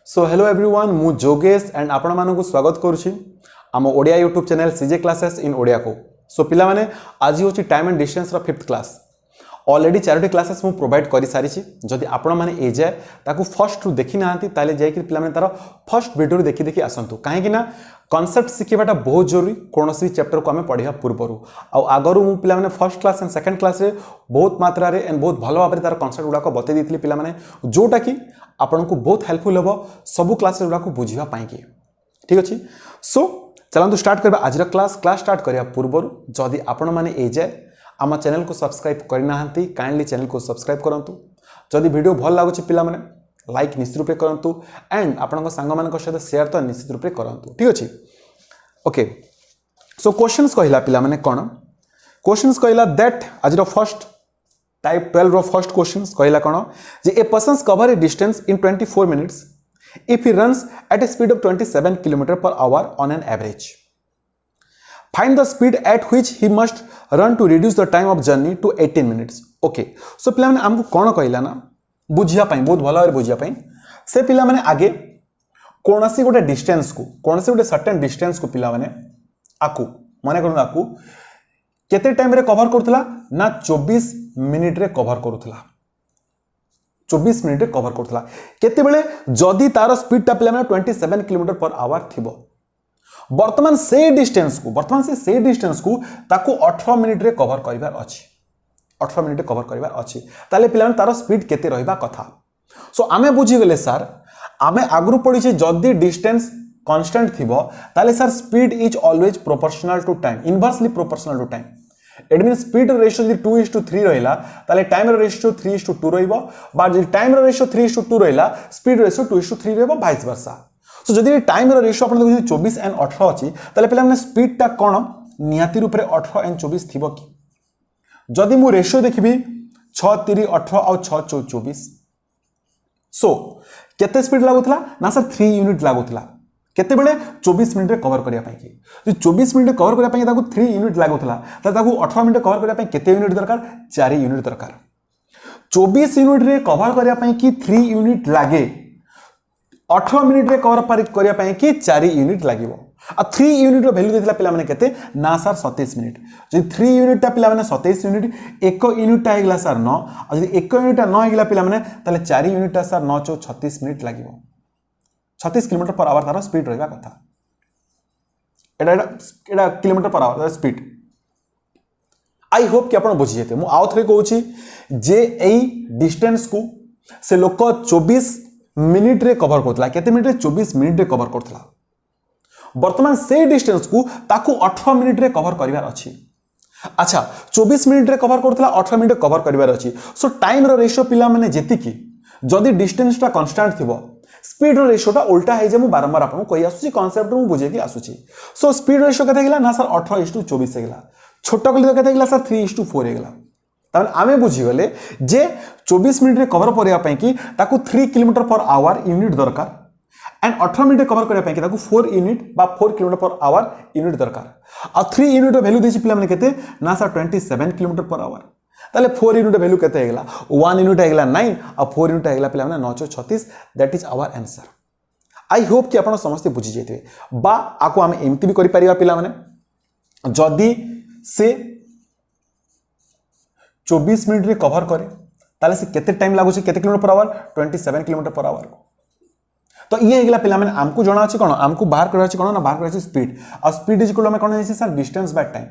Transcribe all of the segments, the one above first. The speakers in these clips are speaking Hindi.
सो हेलो एवरीवन मु जोगेश एंड आपण मानकु स्वागत करुछि आम Odia YouTube channel CJ classes in Odia को। सो पिला माने आज होछि टाइम एंड डिस्टेंस रो 5th क्लास। ऑलरेडी 4टी क्लासेस मु प्रोवाइड करि सारी छि। जदि आपण माने ए जाय ताकू फर्स्ट रु देखि नांती ताले जाय कि पिला माने तार फर्स्ट वीडियो रु देखि देखि आसंतु काहे कि ना कांसेप्ट सिखिबाटा बहुत जरूरी कोनोसी चैप्टर को हमें पढिया पूर्वरु आ आगरु मु पिला माने first class and second class रे बहुत मात्रा रे एंड बहुत भलो भाबरे तार कांसेप्ट गुडा को बते दिथिली पिला माने जोटा कि आपन को बहुत हेल्पफुल हो सबु क्लास गुडा को बुझिबा पाई कि ठीक अछि। सो चलंतु स्टार्ट करबा आज रा क्लास स्टार्ट करिया पूर्वरु जदि आपन माने ए जाय आम चैनल को सब्सक्राइब करना काइंडली चैनल को सब्सक्राइब करंतु। जदि वीडियो भल लागुछि पिला माने लाइक निश्चित रूपे करंतु एंड आपन सांग मान सहित शेयर तो निश्चित रूपे करंतु ठीक अछि। ओके सो क्वेश्चंस कहला पिला माने कोन क्वेश्चंस कहला दैट आज रो फर्स्ट टाइप 12 रो फर्स्ट क्वेश्चंस कहला कोन जे a persons cover a distance in 24 minutes if he runs at a speed of 27 kilometre per hour on an average find the speed at which he must run to reduce the time of journey to 18 minutes. Okay so पिला माने हमको कोन कहला ना बुझिया पई बहुत भलो बुझिया पई से पिला माने आगे कोनसी गोटे डिस्टेंस को कोनसी गोटे सर्टेन डिस्टेंस को पिला माने आकू माने कोन आकू केते टाइम रे कवर करथला ना 24 मिनिट रे कवर करथला 24 मिनिट रे कवर करथला केते बेले जदी तार स्पीड ता पिला माने 27 किलोमीटर पर आवर थिबो वर्तमान से डिस्टेंस को ताकू 18 मिनिट रे कवर करिवार अछि 18 मिनिट रे कवर करिवार अछि ताले पिला माने तार स्पीड केते रहिबा कथा। सो आमे बुझी गेले सर आमे आगरु पड़ी छे जदी डिस्टेंस कांस्टेंट थिबो ताले सर speed is always proportional to time inversely proportional to time it mean speed ratio जदी 2:3 रहिला ताले टाइम रेशियो 3:2 रहिबो बा जदी टाइम रेशियो 3:2 रहिला स्पीड रेशियो 2:3 रहिबो वाइस वर्सा। सो जदी टाइम रेशियो अपन देखि 24 एंड 18 अछि ताले पिला माने स्पीड ता कोन नियाती रूप रे 18 एंड 24 थिबो कि जदी मु रेशियो देखिबी 6:3 18 और 6:4 24 सो केते स्पीड लागुतला ना सर 3 यूनिट लागुतला केते बेले 24 मिनिट रे कवर करिया पई कि जे 24 मिनिट रे कवर करिया पई ताकू 3 यूनिट लागुतला त ताकू 18 मिनिट कवर करिया पई केते यूनिट दरकार 4 यूनिट दरकार 24 यूनिट रे कवर करिया पई कि 3 यूनिट लागे 18 मिनिट रे कवर करिया पई कि 4 यूनिट लागिवो आ 3 यूनिट रो वैल्यू देथिला पिला माने केते ना सर 27 मिनिट जे 3 यूनिट ता पिला माने 27 यूनिट 1 यूनिट ता हेगला सर 9 आ जे 1 यूनिट ता 9 हेगला पिला माने ताले 4 यूनिट ता सर 9 4 36 मिनिट लागिवो 36 किलोमीटर पर आवर तार स्पीड रहिबा कथा एडा kilometre per our speed. I hope कि आपण बुझी जेते मु आउ थरे कहूची जे एई डिस्टेंस को से लोक 24 मिनिट रे कवर करथला केते मिनिट रे 24 मिनिट रे कवर करथला वर्तमान से डिस्टेंस को ताकू 18 मिनिट रे कवर करिवार अछि। अच्छा 24 मिनिट रे कवर करथला 18 मिनिट कवर करिवार अछि। सो टाइम रो रेशियो पिला माने जेति की जदी डिस्टेंस ता कांस्टेंट थिबो स्पीड रेशियो ता उल्टा है जे मु बारंबार आपन कहि आसुची कांसेप्ट मु बुझे कि आसुची। सो स्पीड रेशियो कते गेला ना सर 18:24 हेगला छोटा कली कते गेला सर 3:4 हेगला तब आमे बुझी गले जे 24 मिनिट रे कवर करिया पई कि ताकू 3 किलोमीटर पर आवर यूनिट दरकार एंड 18 मिनिट कवर करिया पई कि ताकू 4 यूनिट बा 4 किलोमीटर पर आवर यूनिट दरकार आ 3 यूनिट वैल्यू देछि पिला माने केते ना सर 27 किलोमीटर पर आवर ताले 4 यूनिट वैल्यू केते हेगला 1 यूनिट हेगला 9 आ 4 यूनिट हेगला पिला माने 936 that is our answer. I hope कि आपण समस्त बुझी जेते बा आको हम एमती भी करि परिया पिला माने जदी से 24 मिनिट रे कवर करे ताले से केते टाइम लागु छै केते kilometre per our 27 kilometre per our तो ये हेगला पिला माने हमकु जणा अछि कोन हमकु बाहर करा अछि कोन ना बाहर करा अछि स्पीड आ स्पीड इज इक्वल हम कोन अछि सर डिस्टेंस बाय टाइम।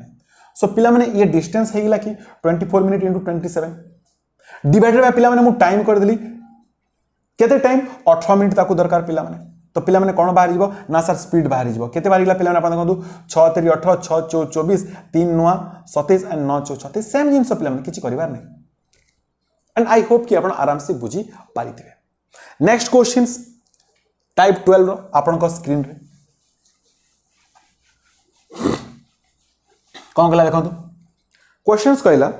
सो पिला माने ये डिस्टेंस हेगला कि 24 मिनिट इनटू 27 डिवाइडेड बाय पिला माने मु टाइम कर देली केते टाइम 18 मिनिट ताकू दरकार पिला माने तो पिला माने कोन बाहर जीवो ना सर स्पीड बाहर जीवो केते बाहर गेला पिला माने अपन देखंतु 6 3 18 6 4 24 3 9 27 एंड 9 4 36 सेम जिंस पिला माने किछि करिवार नै एंड आई होप कि अपन आराम से बुझी पारिथिबे। नेक्स्ट क्वेश्चंस टाइप 12 रो आपन को स्क्रीन रे कौन कहला देखो क्वेश्चंस कहला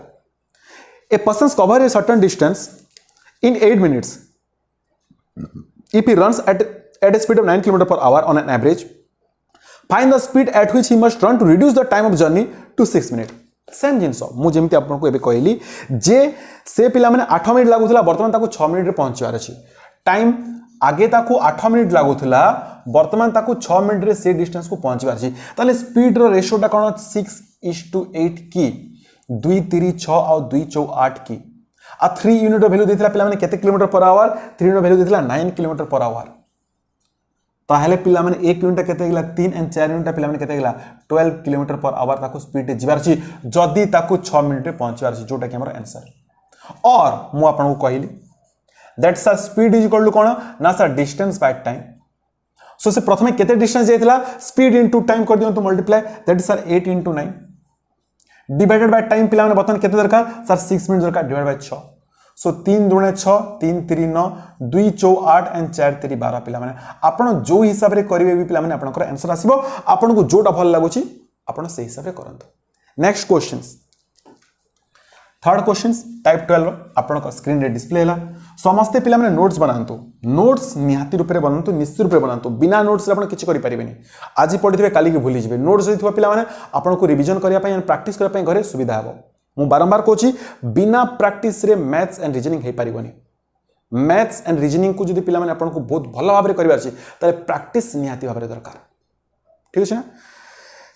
a persons cover a certain distance in 8 minutes if he runs at a speed of 9 km per hour on an average find the speed at which he must run to reduce the time of journey to 6 minutes। Same जिनस मु जेमती आपको एबे कहली जे से पिला माने 8 मिनिट लागुतला वर्तमान ताको 6 मिनिट रे पहुंचवार अछि टाइम आगे ताकू 8 मिनिट लागुला वर्तमान ताकू 6 मिनिट रे से डिस्टेंस को पहुंची पारछि ताले स्पीड रो रेशियोटा कोन 6:8 की 2 3 6 और 2 4 8 की आ 3 यूनिट वैल्यू देथिला पिला माने केते kilometre per hour 3 unit value देथिला 9 किलोमीटर पर आवर ताहले पिला माने 1 यूनिट केते गेला 3 एंड 4 यूनिट पिला माने केते गेला 12 किलोमीटर पर आवर ताकू स्पीड रे जिबार छी जदी ताकू 6 मिनिट रे पहुंचवार छी जोटा कि हमर आंसर और मु आपन को कहिली that sir speed is equal to कोन ना sir distance by time so से प्रथमे केते डिस्टेंस जायतिला स्पीड इनटू टाइम कर दियो तो multiply that is sir 8 * 9 divided by time पिला माने बतन केते दरकार सर 6 मिनिट दरकार डिवाइड बाय 6 सो 3 * 6 3 3 9 2 4 8 एंड 4 3 12 पिला माने आपण जो हिसाब रे करिवे भी पिला माने आपनकर आंसर आसीबो आपन को जोटा भल लागुची आपण से हिसाब रे करंतु next questions third questions type 12 आपन स्क्रीन रे डिस्प्ले हैला समस्त पिला माने नोट्स बनांतु नोट्स निहाती रूप रे बनांतु निश्चित रूप रे बनांतु बिना नोट्स रे आपन किछि करि परिबेनी आज पढिथिबे काली के भूली जिवे नोट्स जदिथिबा पिला माने आपन को रिवीजन करिया पय एंड प्रैक्टिस करिया पय घरे सुविधा हबो मु बारंबार कोची बिना प्रैक्टिस रे मैथ्स एंड रीजनिंग हे परिबोनी मैथ्स एंड रीजनिंग को जदि पिला माने आपन को बहुत भलो भाबरे करिवार छी ताले प्रैक्टिस निहाती भाबरे दरकार ठीक छै ना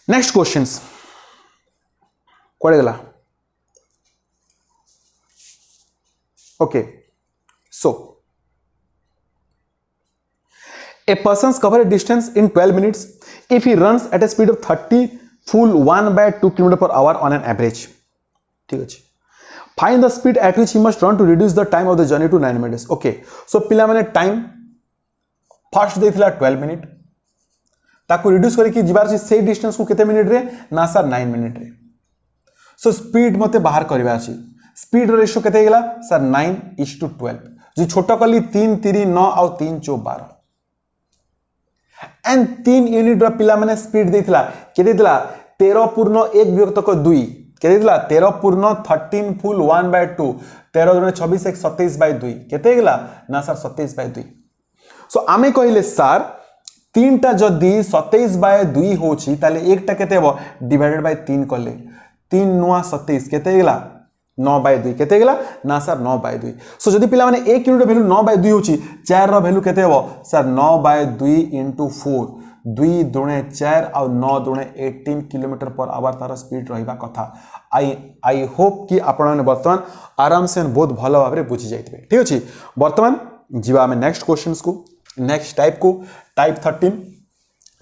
नेक्स्ट क्वेश्चंस कोडे गला okay so a person's cover a distance in 12 minutes if he runs at a speed of 30 full 1/2 km per hour on an average ठीक अछि find the speed at which he must run to reduce the time of the journey to 9 minutes okay so पिला माने टाइम फर्स्ट देथिला 12 मिनिट ताको रिड्यूस करी कि जिबार छी से डिस्टेंस को केते मिनिट रे ना सर 9 मिनिट रे सो स्पीड मते बाहर करबा छी स्पीड रेशियो केते गेला सर 9:12 जो छोटो कली 3 3 9 और 3 4 12 एंड 3 यूनिट रो पिला माने स्पीड देथिला केते दिला 13.1 विभक्त को 2 केते दिला 13.13 फुल 1/2 13 * 26 = 27/2 केते गेला ना सर 27/2 सो आमे कहिले सर तीनटा जदी 27/2 होची ताले एकटा केते हो डिवाइडेड बाय 3 कले 3 नुआ 27 केते गेला 9/2 केते गेला ना सर 9/2 सो जदी पिला माने 1 यूनिट वैल्यू 9/2 होची 4 रो वैल्यू केते हो सर 9/2 * 4 2 दुणे 4 और 9 दुणे 18 किलोमीटर पर आवर तार स्पीड रहिबा कथा आई होप कि आपण माने वर्तमान आराम से बहुत भलो भाबरे बुझी जाइतबे ठीक अछि वर्तमान जीवा हमें नेक्स्ट क्वेश्चंस को नेक्स्ट टाइप को टाइप 13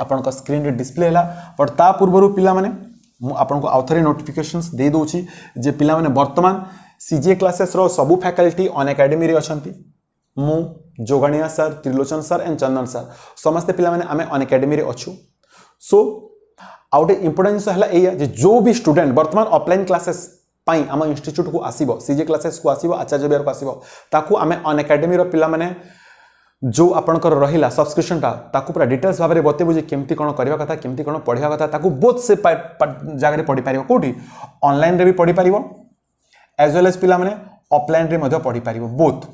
आपण को स्क्रीन रे डिस्प्ले हैला पर ता पूर्वरु पिला माने आपन को आउथरे नोटिफिकेशंस दे दोची जे पिला माने वर्तमान सीजे क्लासेस रो सबु फैकल्टी ऑन एकेडमी रे अछंती मु Jogania sir Trilochan sir and Chandan sir समस्त पिला माने आमे ऑन एकेडमी रे अछु सो आउटे इंपोर्टेंस हला एया जे जो भी स्टूडेंट वर्तमान ऑफलाइन क्लासेस पाई आम इंस्टीट्यूट को आसीबो सीजे क्लासेस को आसीबो आचार्य बिहार को आसीबो ताकू आमे ऑन एकेडमी रो पिला माने जो आपनकर रहिला सब्सक्रिप्शन ताकू पूरा डिटेल्स भाबरे बतेबो जे केमती कोन करबा कथा केमती कोन पढिबा कथा ताकू बोथ से जागा रे पढि पारिबो कोठी ऑनलाइन रे भी पढि पारिबो एज वेल एज पिला माने ऑफलाइन रे मध्य पढि पारिबो बोथ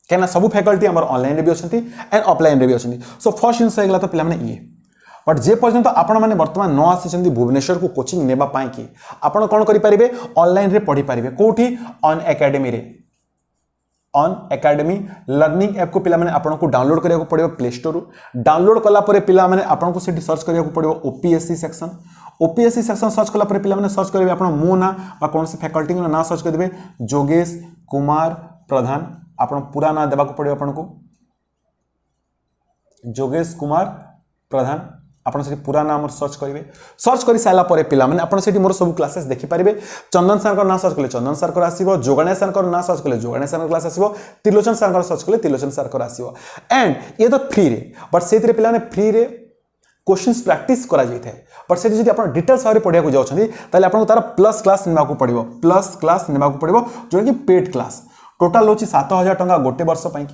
केना सब फैकल्टी हमर ऑनलाइन रे भी अछंती एंड ऑफलाइन रे भी अछंती सो फर्स्ट इनसा गेला तो पिला माने ये बट जे पर्यंत आपण माने वर्तमान न आसी भुवनेश्वर को कोचिंग नेबा पाई कि आपण कोन करि पारिबे ऑनलाइन रे पढि पारिबे कोठी ऑन एकेडमी रे ऑन एकेडमी लर्निंग ऐप को पिला माने आपन को डाउनलोड करिया को पड़िबो प्ले स्टोर डाउनलोड कला परे पिला माने आपन को सेठी सर्च करिया को पड़िबो ओपीएससी सेक्शन सर्च कला परे पिला माने सर्च करिवे आपन मो ना बा कोन से फैकल्टी ना नाम सर्च कर देबे जोगेश कुमार प्रधान आपन पूरा नाम देबा को पड़िबो आपन को जोगेश कुमार प्रधान आपन से पूरा नाम सर्च करिवे सर्च करि साला परे पिला माने आपन सेठी मोर सब क्लासेस देखि परिबे चंदन सर को ना सर्च कले चंदन सर को आसीबो जोगणेय सर को ना सर्च कले जोगणेय सर क्लास आसीबो त्रिलोचन सर को सर्च कले त्रिलोचन सर को आसीबो एंड ये तो फ्री रे बट सेथिरे पिला माने फ्री रे क्वेश्चंस प्रैक्टिस करा जाय थाए बट सेठी जदि आपन डिटेल्स भाबरे पढिया को जाउछंदी ताले आपन को तार प्लस क्लास नेबा को पड़िबो प्लस क्लास नेबा को पड़िबो जो कि पेड क्लास टोटल होची 7000 टंका गोटे वर्ष पई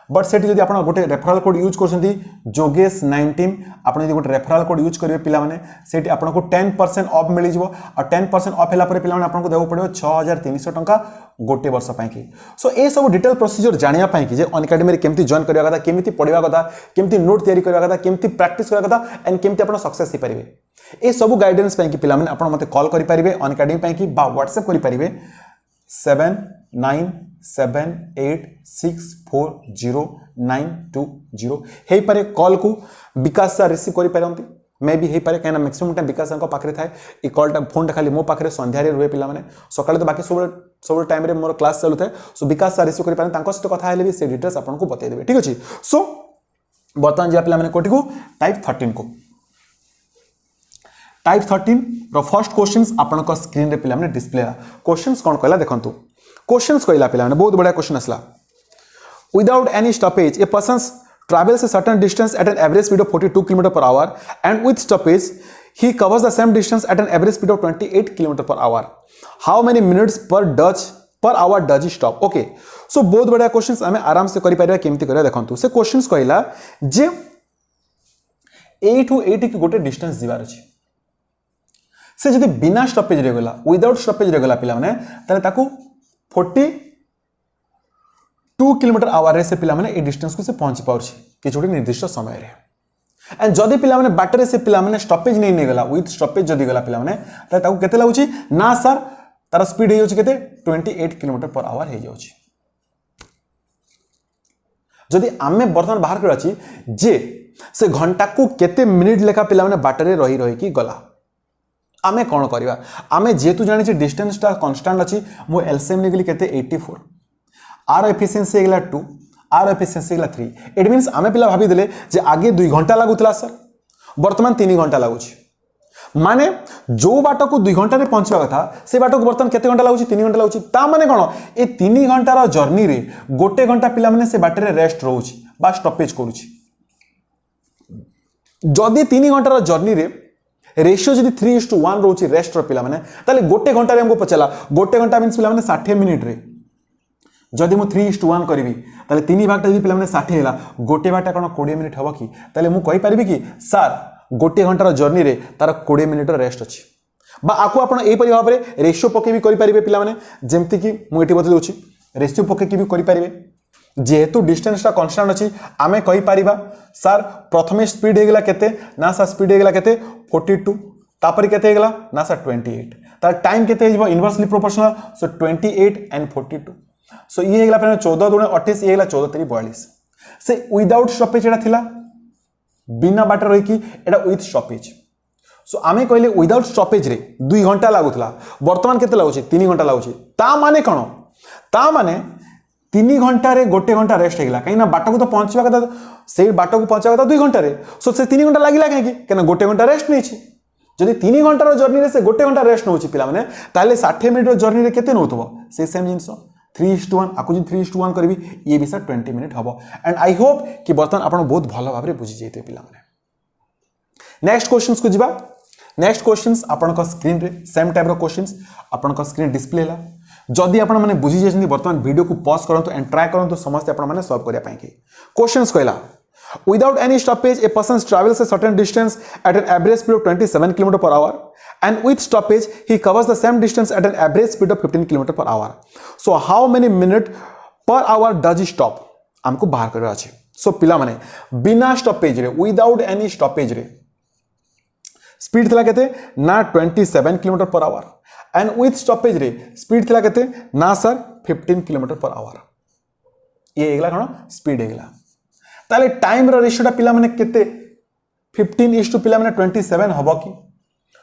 बट सेठी जदि आपण गोटे रेफरल कोड यूज करछंती जोगेश 19 आपण जदि गोटे रेफरल कोड यूज करिवे पिला माने सेठी आपण को 10% ऑफ मिलि जिवो और 10% ऑफ हैला परे पिला माने आपण को देबो पड़िबो 6300 टंका गोटे वर्ष पई की सो ए सब डिटेल प्रोसीजर जानिया पई कि जे ऑन एकेडमी रे केमती जॉइन करिया कथा केमती पढिबा कथा केमती नोट तयारी करिया कथा केमती प्रैक्टिस करिया कथा एंड केमती आपण सक्सेस हे परिबे ए सब गाइडेंस पई कि पिला माने आपण मते कॉल करि परिबे ऑन एकेडमी पई कि बा व्हाट्सएप करि परिबे 79 87864092 हे पारे कॉल को विकास सर रिसीव करि पारंती मे भी हे पारे कहीं मैक्सिमम टाइम विकास सर पाखे थाए ये कॉलटा फोनटा खाली मो पाखे संध्यारे रुहे पिला माने सकाळे तो बाकी सब टाइम रे मोर क्लास चलु थाए सो विकास सर रिसीव करि पारन तांको सहित कथा हेले भी से डिटेल्स आपन को बतै देबे ठीक अछि सो बर्तमान जे पिला माने कोठी को टाइप 13 को टाइप 13 रो फर्स्ट क्वेश्चंस आपन को स्क्रीन रे पिला माने डिस्प्ले क्वेश्चंस कोन कहला देखंतु क्वेश्चंस कहला पिला माने बहुत बड़ा क्वेश्चन असला without any stoppage a person travels a certain distance at an average speed of 42 km per hour and with stoppage he covers the same distance at an average speed of 28 km per hour how many minutes per hour does he stop okay so बहुत बड़ा क्वेश्चंस हमें आराम से करि पारिबा केमती करिया देखंतु से क्वेश्चंस कहला जे a to 8 की गोटे डिस्टेंस दिवार अछि से जदि बिना स्टॉपेज रे गला विदाउट स्टॉपेज रे गला पिला माने ताले ताकू 42 किलोमीटर आवर रे से पिला माने ए डिस्टेंस को से पहुंच पाउछ कि छोटे निर्दिष्ट समय रे एंड जदि पिला माने बाटरे से पिला माने स्टॉपेज नहीं गला विथ स्टॉपेज जदि गला पिला माने ताकू केते लागुची ना सर तार स्पीड हे जाउची केते 28 किलोमीटर पर आवर हे जाउची जदि आमे बर्तमान बाहर कर अछि जे से घंटा को केते मिनिट लेखा पिला माने बाटरे रही रही की गला आमे कोन करबा आमे जेतु जानि छी डिस्टेंस ता कांस्टेंट अछि मो एलसीएम ने गेली केते 84 आर एफिशिएंसी गेला 2 आर एफिशिएंसी गेला 3 इट मींस आमे पिला भाबी देले जे आगे 2 घंटा लागुतला सर वर्तमान 3 घंटा लागुची माने जो बाटो को 2 घंटा रे पहुंचवा कथा से बाटो को वर्तमान केते घंटा लागुची 3 घंटा लागुची ता माने कोन ए 3 घंटा रो जर्नी रे गोटे घंटा पिला माने से बाटरे रेस्ट रहउची बा स्टॉपेज करूची जदी 3 घंटा रो जर्नी रे रेशियो जदी 3:1 रहउची रेस्ट रो पिला माने ताले गोटे घंटा रे हमको पचला गोटे घंटा मींस पिला माने 60 मिनिट रे जदि मु 3:1 करी ताले 3 भागटा जदि पिला माने 60 हैला गोटे भागटा कोन 20 मिनिट हबो कि ताले मु कहि परिबि कि सर गोटे घंटार जर्नी रे तार 20 मिनिट रेस्ट अछि बा आकु आपण एई परि भाबरे रेशियो पके भी करि परिबे पिला माने जेमति कि मु एठी बतै दोछि रेशियो पके कि भी करि परिबे जेहेतु डिस्टेंस ता कांस्टेंट अछि आमे कहि परिबा सर प्रथमे स्पीड हे गेला केते ना सर स्पीड हे गेला केते 42 तापर केते हे गेला ना सर 28 तार टाइम केते हेजबो इनवर्सली प्रोपोर्शनल सो 28 एंड 42 सो ये हेगला पे 14 दूने 28 ये हेगला 14 3 42 से विदाउट स्टॉपेज एटा थिला बिना बाटर रही कि एटा विथ स्टॉपेज सो आमे कहले विदाउट स्टॉपेज रे 2 घंटा लागुतला वर्तमान केते लागुची 3 घंटा लागुची ता माने कोन ता माने 3 घंटा रे गोटे घंटा रेस्ट हेगला कहिना बाटा को तो पहुंचवा कथा से बाटा को पहुंचवा कथा 2 घंटा रे सो से 3 घंटा लागिला काहे कि केना गोटे घंटा रेस्ट नै छी जदि 3 घंटा रो जर्नी रे से गोटे घंटा रेस्ट नउची पिला माने ताले 60 मिनिट रो जर्नी रे केते नउतबो से सेम जिंस 3:1 आकु जी 3:1 करबी ये भी सर 20 मिनिट हबो एंड आई होप कि बर्तन आपण बहुत भलो भाबरे बुझि जेते पिला माने नेक्स्ट क्वेश्चंस को जिबा नेक्स्ट क्वेश्चंस आपण को स्क्रीन रे सेम टाइप रो क्वेश्चंस आपण को स्क्रीन डिस्प्ले ला जदि आपण माने बुझि जेछनी बर्तमान वीडियो को पॉज करंतु एंड ट्राई करंतु समस्त आपण माने सॉल्व करिया पाए कि क्वेश्चंस कहला without any stoppage a person travels a certain distance at an average speed of 27 km per hour and with stoppage he covers the same distance at an average speed of 15 km per hour so how many minute per hour does he stop हमको बाहर करबा अछि सो पिला माने बिना स्टॉपेज रे विदाउट एनी स्टॉपेज रे स्पीड थिला केते ना 27 km per hour and with stoppage रे स्पीड थिला केते ना सर 15 km per hour ये एगला कोन स्पीड एगला ताले टाइम रो रेशियो पिला माने केते 15:2 पिला माने 27 हबो कि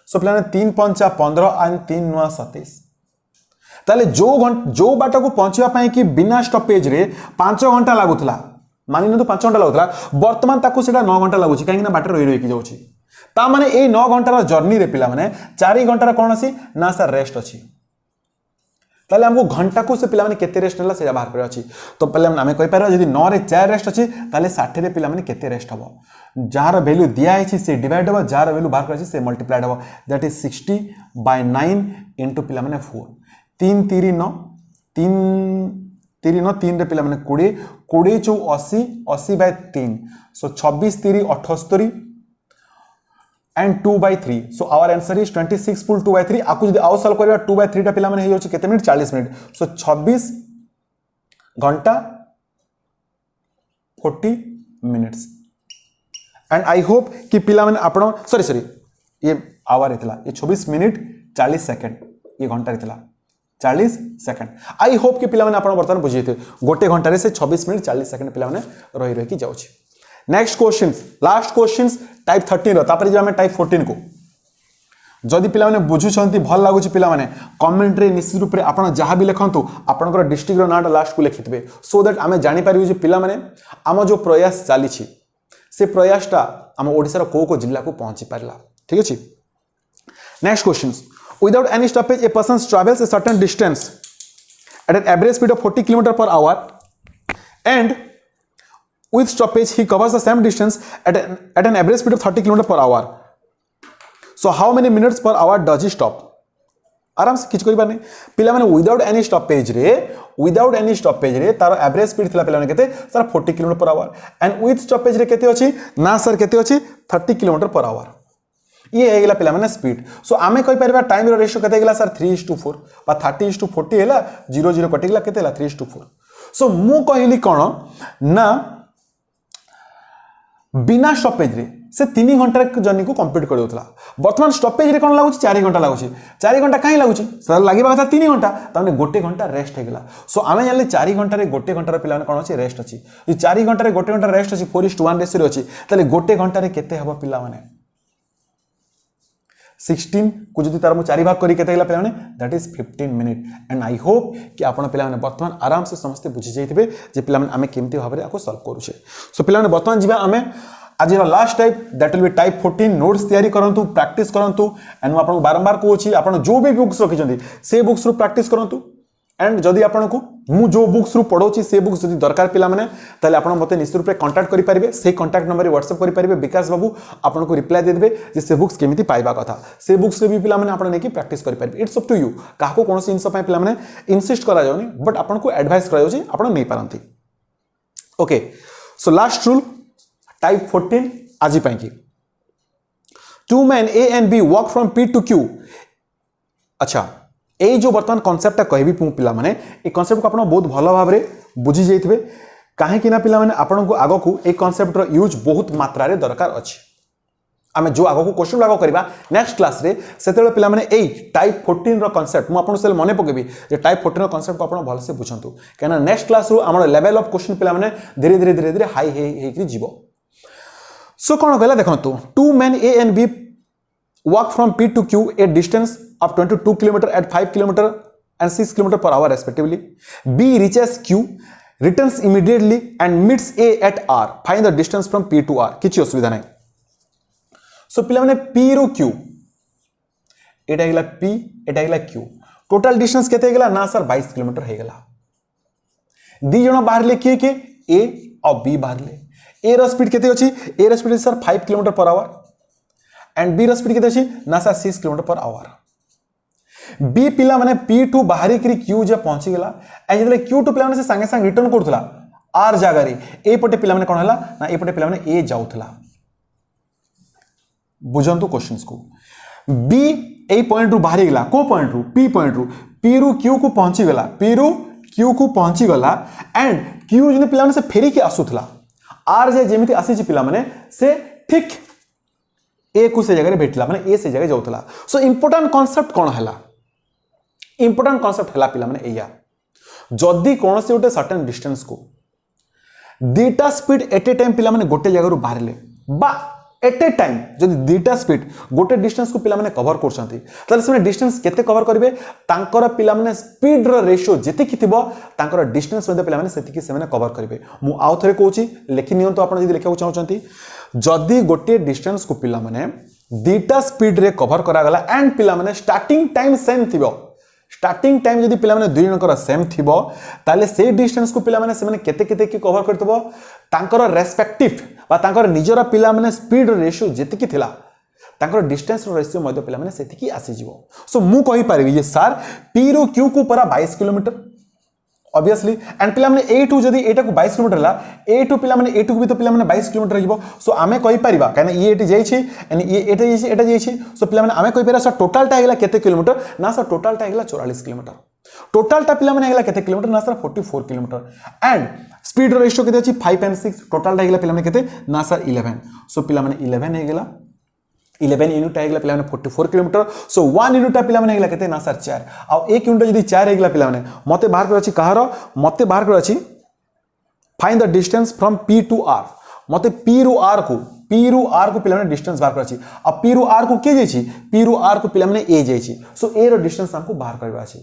सो पिला माने 3 5 15 एंड 3 9 27 ताले जो बाटा को पहुंचवा पाए कि बिना स्टॉपेज रे 5 घंटा लागुतला मानि न तो 5 घंटा लागुतला वर्तमान ताकू सेटा 9 घंटा लागुची काहे ना बाटा रही रही कि जाउची ता माने ए 9 घंटा रो जर्नी रे पिला माने 4 घंटा रो कोन अछि ना सर रेस्ट अछि ताले हमको घंटा को से पिला माने केते रेस्ट नेला से बाहर करे अछि तो पहले हमें कहि पारो यदि 9 रे 4 रेस्ट अछि ताले 60 रे पिला माने केते रेस्ट हबो जार वैल्यू दिया अछि से डिवाइड हबो जार वैल्यू बाहर करे अछि से मल्टीप्लाइड हबो दैट इज 60/9 इनटू पिला माने 4 3 3 9 3 3 9 3 रे पिला माने 20 20 चौ 80 80/3 सो 26 3 78 and 2/3 so our answer is 26 pull 2/3 आकु जदी आउ सॉल्व करिया 2/3 टा पिला माने हे होछि केते मिनिट 40 मिनिट सो 26 घंटा 40 मिनिट्स एंड आई होप कि पिला माने आपण सॉरी ये आवर हेतला ये 26 मिनिट 40 सेकंड ये घंटा हेतला 40 सेकंड। आई होप कि पिला माने आपण बर्तमान बुझी थे गोटे घंटा से 26 मिनट 40 सेकंड पिला माने रही रही जाउछि। Next questions last questions type 13 रो तापर जे हम टाइप 14 को जदि पिला माने बुझुछंती भल लागुछि पिला माने कमेंट रे निश्चित रूप रे आपण जहां भी लिखंतु आपनकर डिस्ट्रिक्ट रो नाटा लास्ट को लिखितबे सो दैट आमे जानि पारिबु जे पिला माने आम जो प्रयास चालीछि से प्रयासटा आम ओडिसा को जिला को पहुंची पारला। ठीक अछि। Next questions without any stoppage a person travels a certain distance at an average speed of 40 kilometre per hour and with stoppage he covers the same distance at an average speed of 30 km per hour. So how many minutes per hour does he stop? आराम से किछ करि बानी पिला माने विदाउट एनी स्टॉपेज रे तार एवरेज स्पीड थिला पिला माने केते sir 40 km per hour and with stoppage रे केते अछि ना सर केते अछि 30 km per hour। ये हेगला पिला माने स्पीड। सो आमे कहि परबा टाइम रो रेशियो केते हेगला सर 3:4 बा 30:40 हेला 0 कटिगला केते हेला 3:4। सो मु कहिली कोन ना बिना स्टॉपेज रे से 3 घंटा जर्नी को कंप्लीट कर देउतला वर्तमान स्टॉपेज रे कोन लागुची 4 घंटा लागुची 4 घंटा काहे लागुची सर लागिबा कथा 3 घंटा ताने गोटे घंटा रेस्ट हेगला। सो आमे जानले 4 घंटा रे गोटे घंटा रे पिला कोन अछि रेस्ट अछि जे 4 घंटा रे गोटे घंटा रेस्ट अछि 4:1 रेशियो रे अछि ताले गोटे घंटा रे केते हबो पिला माने 16 को जदि तार मु 4 भाग करी केते हेला पिला माने that is 15 minute and I hope कि आपण पिला माने वर्तमान आराम से समस्त बुझी जाइथिबे जे पिला माने आमे केमती भाबरे आको सॉल्व करूछे। सो पिला माने वर्तमान जिबा आमे आज last type that will be type 14 notes तैयारी करंतु प्रैक्टिस करंतु एंड आपन बारंबार कहूची आपन जो भी बुक्स रखिछंती से बुक्स रु प्रैक्टिस करंतु एंड जदि आपन को मु जो बुक्स रु पढौची से बुक्स जदि दरकार पिला माने ताले आपन मते निश्चित रूप से कांटेक्ट करि परिबे से कांटेक्ट नंबर रे व्हाट्सएप करि परिबे विकास बाबू आपन को रिप्लाई दे देबे जे से बुक्स केमिति पाइबा कथा से बुक्स रे भी पिला माने आपन नेकी प्रैक्टिस करि परिबे। इट्स अप टू यू काको कोनोसी इनस पय पिला माने इंसिस्ट करा जाउनी बट आपन को एडवाइस करा जाउची आपन नै पारंती। Okay so last rule type 14 आज की 2 men A and B walk from P to Q। अच्छा ये जो बर्तमान कॉन्सेप्ट कहबी पिला माने ए कॉन्सेप्ट को आपण बहुत भलो भाव रे बुझी जाइथिबे काहे कि ना पिला माने आपण को आगो को ए कॉन्सेप्ट रो यूज बहुत मात्रा रे दरकार अछि। आमे जो आगो को क्वेश्चन लागो करबा नेक्स्ट क्लास रे सेतेले पिला माने ए टाइप 14 रो कॉन्सेप्ट मु आपण से मने पकेबी जे टाइप 14 रो कॉन्सेप्ट को आपण भलो से बुझंतु केना नेक्स्ट क्लास रो हमर लेवल ऑफ क्वेश्चन पिला माने धीरे धीरे हाई हे कि जीवो। सो कौन कहला देखंतु 2 men A and B walk from P to Q a distance of 22 km at 5 km and 6 km per hour respectively. B reaches Q, returns immediately and meets A at R. Find the distance from P to R. किछि असुविधा नै। सो पिला माने P रो Q एटा हेला P एटा हेला Q टोटल डिस्टेंस केते हेगला ना सर 22 km हेगला। दी जण बाहरले के A और B बाहरले ए रो स्पीड केते अछि ए रो speed sir 5 km per hour and B रो स्पीड केते अछि ना sir 6 km per hour। B पिला माने P2 बाहरी करी Q जे पहुंची गेला एंड जले Q2 पिला माने से संगे संग रिटर्न करथला R जगह रे ए पटे पिला माने कोन हला ना ए पटे पिला माने ए जाउथला। बुझंतु क्वेश्चंस को बी ए पॉइंट रु बाहरी गेला को पॉइंट रु P पॉइंट रु P रु Q को पहुंची गेला P रु Q को पहुंची गेला एंड Q जने पिला माने से फेरी के आसुथला आर जे जेमिति आसी पिला माने से ठीक ए को से जगह रे भेटला माने ए से जगह जाउथला। सो इंपोर्टेंट कांसेप्ट कोन हला इंपोर्टेंट कांसेप्ट हला पिला माने एया जदी कोन से उटे सर्टेन डिस्टेंस को दीटा स्पीड एट ए टाइम पिला माने गोटे जगह रु बाहरले बा एट ए टाइम जदी दीटा स्पीड गोटे डिस्टेंस को पिला माने कवर करछंती ताले से डिस्टेंस केते कवर करिवे तांकर पिला माने स्पीड रो रेशियो जेते कि थिबो तांकर डिस्टेंस मध्ये पिला माने सेति कि से माने कवर करिवे। मु आउ थरे कहूची लेखि नियंतो आपण जदी लेखा चाहउचंती जदी गोटे डिस्टेंस को पिला माने दीटा स्पीड रे कवर करा गला एंड पिला माने स्टार्टिंग टाइम सेम थिबो स्टार्टिंग टाइम जदी पिला माने दुई जनकर सेम थिबो ताले से डिस्टेंस को पिला माने से माने केते केते कि कवर करतबो तांकर रेस्पेक्टिव बा तांकर निजरा पिला माने स्पीड रेशियो जेते कि थिला तांकर डिस्टेंस रेशियो मध्ये पिला माने सेति कि आसी जिवो। सो मु कहि पारिबी जे सर P रो Q को परा 22 किलोमीटर ऑब्वियसली एंड पिला माने A2 जदी एटा को 22 किलोमीटर ला A2 पिला माने A2 को भी तो पिला माने 22 किलोमीटर जिवो। सो आमे कहि पारिबा काने ये एटी जाई छी एंड ये एटा जाई छी। सो पिला माने आमे कहि पारा सर टोटल टा हेला केते किलोमीटर ना सर टोटल टा हेला 44 किलोमीटर टोटल टा पिला माने हेला केते किलोमीटर ना sir 44 kilometre and speed ratio केते अछि 5 एंड 6 टोटल टा हेला पिला माने केते ना सर 11। सो पिला माने 11 हे गेला 11 यूनिट है पिला 44 किलोमीटर सो 1 यूनिट पिला माने केते ना सर 4 आ 1 यूनिट जदी 4 हेगला पिला माने मते बाहर कर अछि कहारो मते बाहर कर अछि find the distance from P to R मते P रु R को पिला माने डिस्टेंस बाहर कर अछि आ P रु R को के जाय छी P रु R को पिला माने A जाय छी सो A रो डिस्टेंस हमको बाहर करबा अछि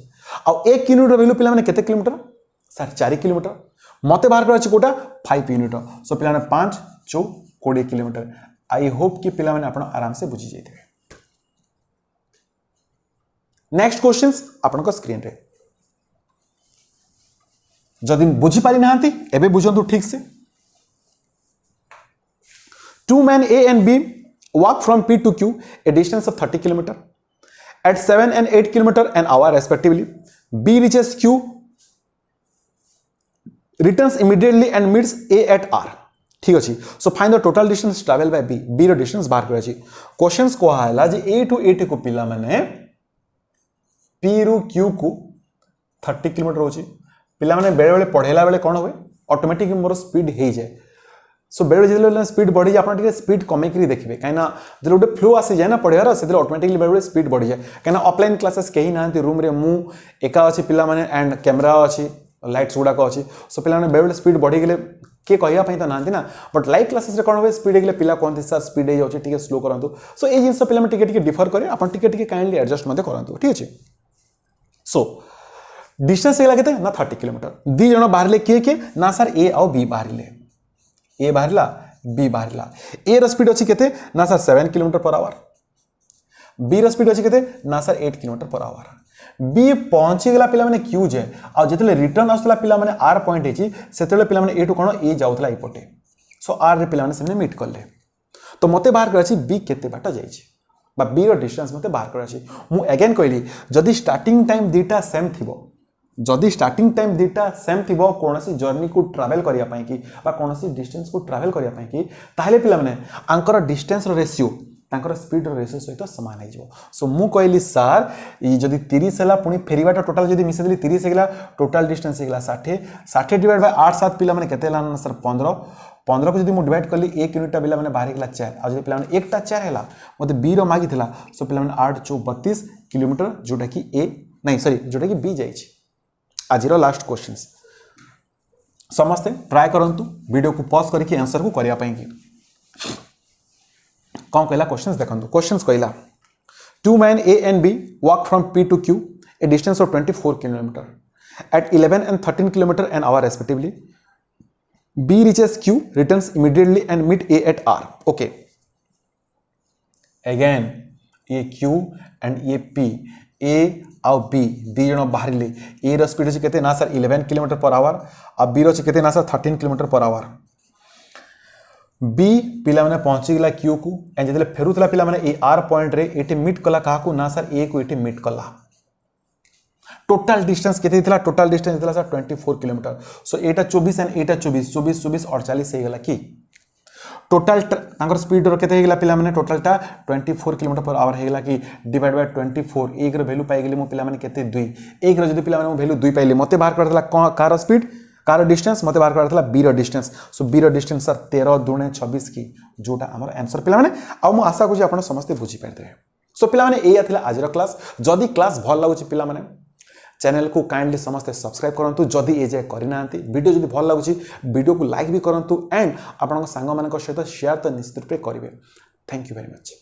आ 1 यूनिट रो वैल्यू पिला माने केते किलोमीटर सर 4 किलोमीटर मते बाहर कर अछि कोटा 5 यूनिट सो पिला माने 5 4 20 किलोमीटर आई होप कि पिला माने आपण आराम से बुझी जाइथे नेक्स्ट क्वेश्चंस आपण को स्क्रीन रे जदि बुझी पारि नांती एबे बुझंतु ठीक से two men A and B walk from P to Q a distance of 30 km at 7 and 8 km an hour respectively. B reaches Q, returns immediately and meets A at R. ठीक अछि so find the total distance travel by B B रो डिस्टेंस बाहर कर अछि क्वेश्चंस को आला जे ए टू 8 को पिला माने पी रु क्यू को 30 किलोमीटर होछि पिला माने बेले बेले पढेला बेले कोन होय ऑटोमेटिक मोर स्पीड हे जाय सो बेले जेले स्पीड बढ़ी जाय आपण टिके स्पीड कमे करी देखबे काइना जे लोटे फ्लो आसी जाय ना पढेरा से ऑटोमेटिकली बेले स्पीड बढ़ी जाय काइना ऑफलाइन क्लासेस केही नांती रूम रे मु एका अछि पिला माने एंड कैमरा अछि लाइट्स गुडा को अछि सो पिला माने बेले स्पीड बढ़ी गेले के कहिया पई त नांती ना बट लाइव क्लासेस रे कोन होय स्पीड गेले पिला कोन सर स्पीड हे जाउछि टिके स्लो करंतु सो ए जिंस पिला में टिके टिके डिफर करे आपण टिके टिके काइंडली एडजस्ट मते करंतु ठीक अछि सो डिस्टेंस हेला केते ना 30 किलोमीटर दी जण बाहरले के ना सर ए और बी बाहरले ए बाहरला बी बाहरला ए रो स्पीड अछि केते ना sir 7 kilometre per hour B रो स्पीड अछि केते ना sir 8 kilometre per hour B पहुंची गेला पिला माने क्यू जे आ जेतले रिटर्न आसला पिला माने आर पॉइंट हेची सेतले पिला माने ए to cone A जाउतला इपटे so are रे पिला माने सेने मीट करले तो मते बाहर कर अछि बी केते बाटा जाई छी बा बी रो डिस्टेंस मते बाहर कर अछि मु अगेन कहली जदी स्टार्टिंग टाइम दीटा सेम थिबो जदी स्टार्टिंग टाइम दीटा सेम थिबो कोनसी जर्नी को ट्रैवल करिया पई की बा कोनसी डिस्टेंस को ट्रैवल करिया पई की ताले पिला माने आंकर डिस्टेंस रो रेशियो तांकर स्पीड रो रेशियो सहित समान हे जो सो मु कहली सर ई जदी 30 हला पुनी फेरीबाटा टोटल जदी मिसे देली 30 हेगला टोटल डिस्टेंस हेगला 60 60 डिवाइड बाय 8 7 पिला माने केते लान सर 15 15 को जदी मु डिवाइड करली 1 यूनिट पिला माने बाहर हेगला 4 आ जदी पिला माने एकटा 4 हेला मते बी रो मागी थिला सो पिला माने 8 4 32 किलोमीटर जोटा की ए नहीं सॉरी जोटा की बी जाई छी आज रो लास्ट क्वेश्चंस समस्ते ट्राई करंतु वीडियो को पॉज करके आंसर को करिया पई की कौन कहला क्वेश्चंस देखंतु क्वेश्चंस कहला two men A and B walk from P to Q a distance of 24 km at 11 and 13 km an hour respectively. B reaches Q, returns immediately and meet A at R. Okay. Again, ये Q and ये P, A और B दी जण बाहरिले A रो स्पीड अछि केते ना सर 11 km per hour आ B रो अछि केते ना सर 13 km per hour. बी पिला माने पहुंची गला क्यू को एंड जदले फेरुतला पिला माने ए आर पॉइंट रे एटे मीट कला काहा को ना सर ए को एटे मीट कला टोटल डिस्टेंस केते थिला टोटल डिस्टेंस थिला sir 24 kilometre so Etah 24 and एटा 24 24 24 48 हे गला की टोटल तांकर स्पीड रो केते हे गला पिला माने टोटल टा 24 किलोमीटर पर आवर हे गला की डिवाइड बाय 24 एक रो वैल्यू पाई गेली मो पिला माने केते 2 एक रो जदी पिला माने मो वैल्यू 2 पाइले मते बाहर करथला कार स्पीड कार डिस्टेंस मते बाहर करथला बी रो डिस्टेंस सो बी रो डिस्टेंस सर 13 2 26 की जोटा हमर आंसर पिला माने आ मु आशा करू आपण समस्त बुझी पाइते सो पिला माने एया थिला आज रो क्लास जदी क्लास भल लागुची पिला माने चैनल को काइंडली समस्त सब्सक्राइब करंतु जदी ए जे करिनांती वीडियो जदी भल लागुची वीडियो को लाइक भी करंतु एंड आपण सांग मानक सहित शेयर तो निश्चित रूप करिवे थैंक यू वेरी मच।